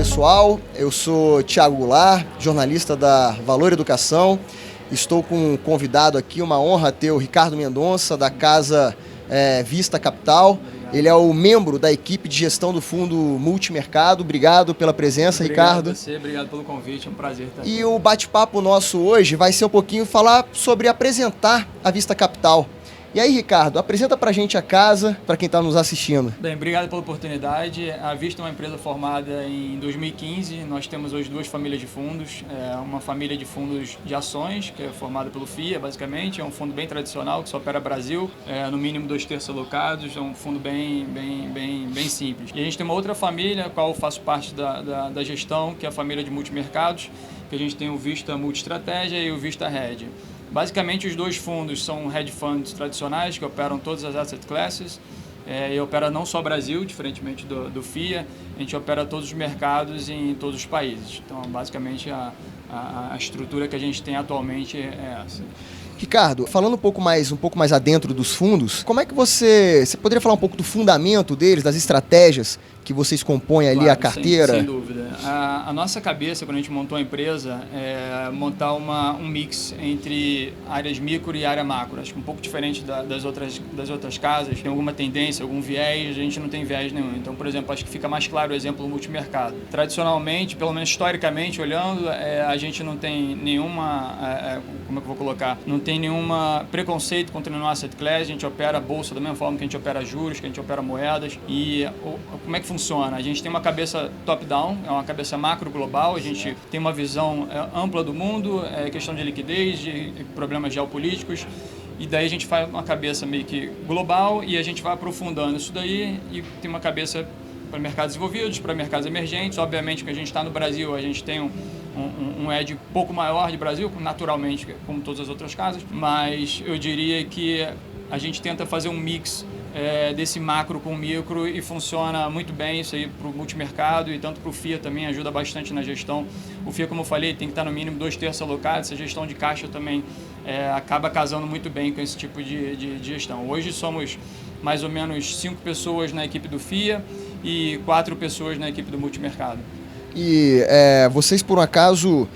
pessoal, eu sou Thiago Goulart, jornalista da Valor Educação. Estou com um convidado aqui, uma honra ter o Ricardo Mendonça, da Casa Vista Capital. Ele é o membro da equipe de gestão do Fundo Multimercado. Obrigado pela presença, Ricardo. Obrigado a você, obrigado pelo convite, é um prazer estar aqui. E o bate-papo nosso hoje vai ser um pouquinho falar sobre apresentar a Vista Capital. E aí, Ricardo, apresenta pra gente a casa, para quem está nos assistindo. Bem, obrigado pela oportunidade. A Vista é uma empresa formada em 2015. Nós temos hoje duas famílias de fundos. Uma família de fundos de ações, que é formada pelo FIA, basicamente. É um fundo bem tradicional, que só opera Brasil. No mínimo 2/3 alocados. É um fundo bem simples. E a gente tem uma outra família, a qual eu faço parte da gestão, que é a família de multimercados, que a gente tem o Vista Multiestratégia e o Vista Red. Basicamente, os dois fundos são hedge funds tradicionais, que operam todas as asset classes, e opera não só Brasil, diferentemente do FIA, a gente opera todos os mercados em todos os países. Então, basicamente, a estrutura que a gente tem atualmente é essa. Ricardo, falando um pouco mais adentro dos fundos, como é que você poderia falar um pouco do fundamento deles, das estratégias que vocês compõem ali, claro, a carteira? Sem dúvida. A nossa cabeça, quando a gente montou a empresa, é montar um mix entre áreas micro e área macro. Acho que um pouco diferente das outras casas. Tem alguma tendência, algum viés, a gente não tem viés nenhum. Então, por exemplo, acho que fica mais claro o exemplo do multimercado. Tradicionalmente, pelo menos historicamente olhando, a gente não tem nenhuma, como é que eu vou colocar? Não tem nenhum preconceito contra nenhum asset class. A gente opera a bolsa da mesma forma que a gente opera juros, que a gente opera moedas. E como é que funciona? A gente tem uma cabeça top-down, é uma cabeça macro-global, a gente tem uma visão ampla do mundo, questão de liquidez, de problemas geopolíticos, e daí a gente faz uma cabeça meio que global e a gente vai aprofundando isso daí e tem uma cabeça para mercados desenvolvidos, para mercados emergentes. Obviamente que a gente está no Brasil, a gente tem um edge um pouco maior de Brasil, naturalmente, como todas as outras casas, mas eu diria que a gente tenta fazer um mix desse macro com micro e funciona muito bem isso aí para o multimercado e tanto para o FIA também ajuda bastante na gestão. O FIA, como eu falei, tem que estar no mínimo 2/3 alocados. Essa gestão de caixa também acaba casando muito bem com esse tipo de gestão. Hoje somos mais ou menos 5 pessoas na equipe do FIA e 4 pessoas na equipe do multimercado. E vocês, por um acaso,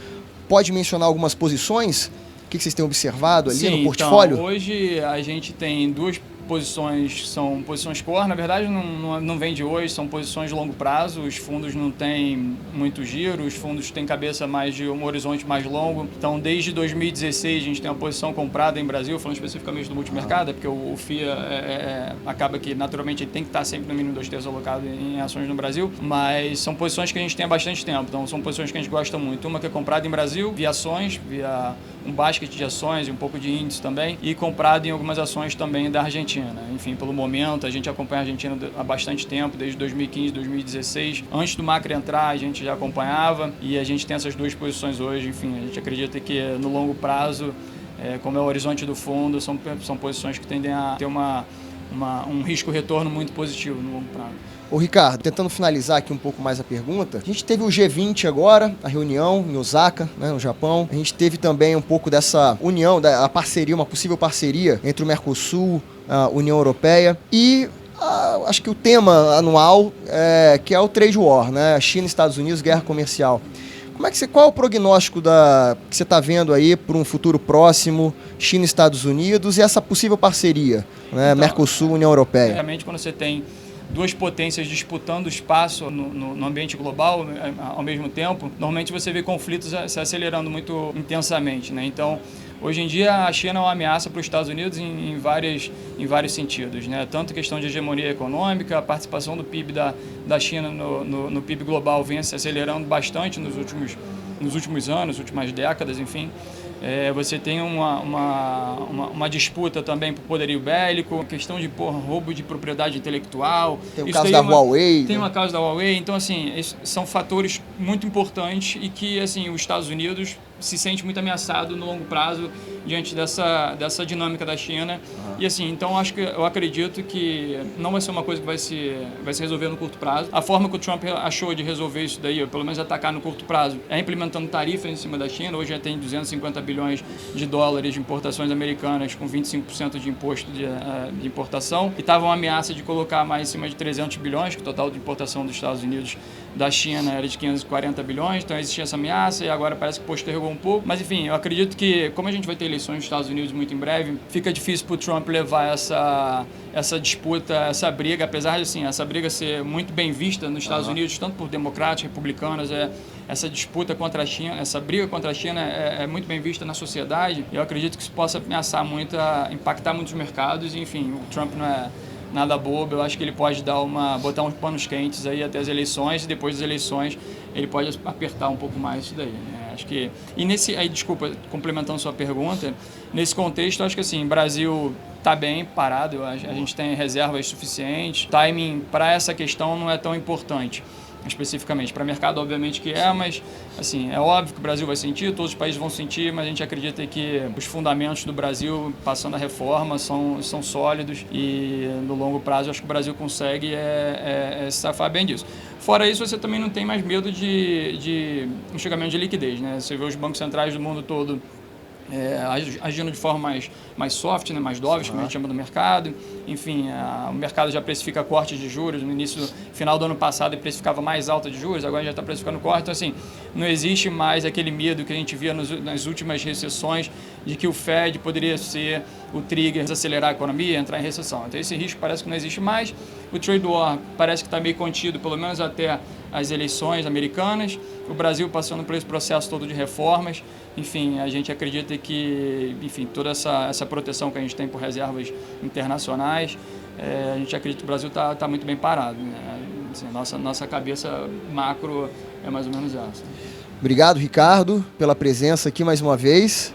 pode mencionar algumas posições? O que vocês têm observado ali no portfólio? Então, hoje a gente tem duas posições, são posições core, na verdade não vem de hoje, são posições de longo prazo. Os fundos não têm muito giro, os fundos têm cabeça mais de um horizonte mais longo. Então, desde 2016 a gente tem uma posição comprada em Brasil, falando especificamente do multimercado, porque o FIA acaba que naturalmente ele tem que estar sempre no mínimo 2/3 alocado em ações no Brasil, mas são posições que a gente tem há bastante tempo, então são posições que a gente gosta muito. Uma que é comprada em Brasil, via ações, via um basket de ações e um pouco de índice também, e comprado em algumas ações também da Argentina. Enfim, pelo momento, a gente acompanha a Argentina há bastante tempo, desde 2015, 2016. Antes do Macri entrar, a gente já acompanhava e a gente tem essas duas posições hoje. Enfim, a gente acredita que no longo prazo, como é o horizonte do fundo, são posições que tendem a ter um risco-retorno muito positivo no longo prazo. Ô Ricardo, tentando finalizar aqui um pouco mais a pergunta, a gente teve o G20 agora, a reunião em Osaka, né, no Japão. A gente teve também um pouco dessa união, da parceria, uma possível parceria entre o Mercosul, a União Europeia e acho que o tema anual que é o Trade War, né? China e Estados Unidos, guerra comercial. Qual é o prognóstico que você está vendo aí para um futuro próximo, China e Estados Unidos e essa possível parceria, né? Então, Mercosul, União Europeia? Realmente, quando você tem duas potências disputando espaço no ambiente global ao mesmo tempo, normalmente você vê conflitos se acelerando muito intensamente, né? Então, hoje em dia, a China é uma ameaça para os Estados Unidos em vários sentidos, né? Tanto questão de hegemonia econômica, a participação do PIB da China no PIB global vem se acelerando bastante nos últimos anos, últimas décadas, enfim. Você tem uma disputa também por poderio bélico, questão de roubo de propriedade intelectual. Tem o caso da Huawei. Tem uma causa da Huawei. Então, assim, são fatores muito importantes e que, assim, os Estados Unidos se sente muito ameaçado no longo prazo diante dessa dinâmica da China. E assim, então eu acredito que não vai ser uma coisa que vai se resolver no curto prazo. A forma que o Trump achou de resolver isso daí, ou pelo menos atacar no curto prazo, é implementando tarifas em cima da China. Hoje já tem 250 bilhões de dólares de importações americanas com 25% de imposto de importação, e estava uma ameaça de colocar mais em cima de 300 bilhões, que o total de importação dos Estados Unidos da China era de 540 bilhões, então existia essa ameaça e agora parece que postergou um pouco. Mas enfim, eu acredito que, como a gente vai ter eleições nos Estados Unidos muito em breve, fica difícil para o Trump levar essa disputa, essa briga, apesar de assim, essa briga ser muito bem vista nos Estados Unidos, tanto por democratas, republicanos, essa disputa contra a China, essa briga contra a China é muito bem vista na sociedade. Eu acredito que isso possa ameaçar muito, impactar muitos mercados, e enfim, o Trump não é nada bobo. Eu acho que ele pode botar uns panos quentes aí até as eleições, e depois das eleições ele pode apertar um pouco mais isso daí, né? Acho que, desculpa, complementando sua pergunta, nesse contexto, acho que assim, o Brasil está bem parado, a gente tem reservas suficientes, timing para essa questão não é tão importante. Especificamente para o mercado, obviamente que mas assim, é óbvio que o Brasil vai sentir, todos os países vão sentir, mas a gente acredita que os fundamentos do Brasil, passando a reforma, são sólidos, e no longo prazo acho que o Brasil consegue se safar bem disso. Fora isso, você também não tem mais medo de enxugamento de liquidez, né? Você vê os bancos centrais do mundo todo agindo de forma mais soft, né, mais dovish, como a gente chama do mercado. Enfim, o mercado já precifica cortes de juros. No final do ano passado ele precificava mais alta de juros, agora já está precificando corte. Então assim, não existe mais aquele medo que a gente via nas últimas recessões de que o Fed poderia ser o trigger, acelerar a economia, entrar em recessão. Então esse risco parece que não existe mais. O trade war parece que está meio contido, pelo menos até as eleições americanas. O Brasil passando por esse processo todo de reformas. Enfim, a gente acredita que, enfim, toda essa proteção que a gente tem por reservas internacionais, a gente acredita que o Brasil está muito bem parado, né? Assim, nossa cabeça macro é mais ou menos essa. Obrigado, Ricardo, pela presença aqui mais uma vez.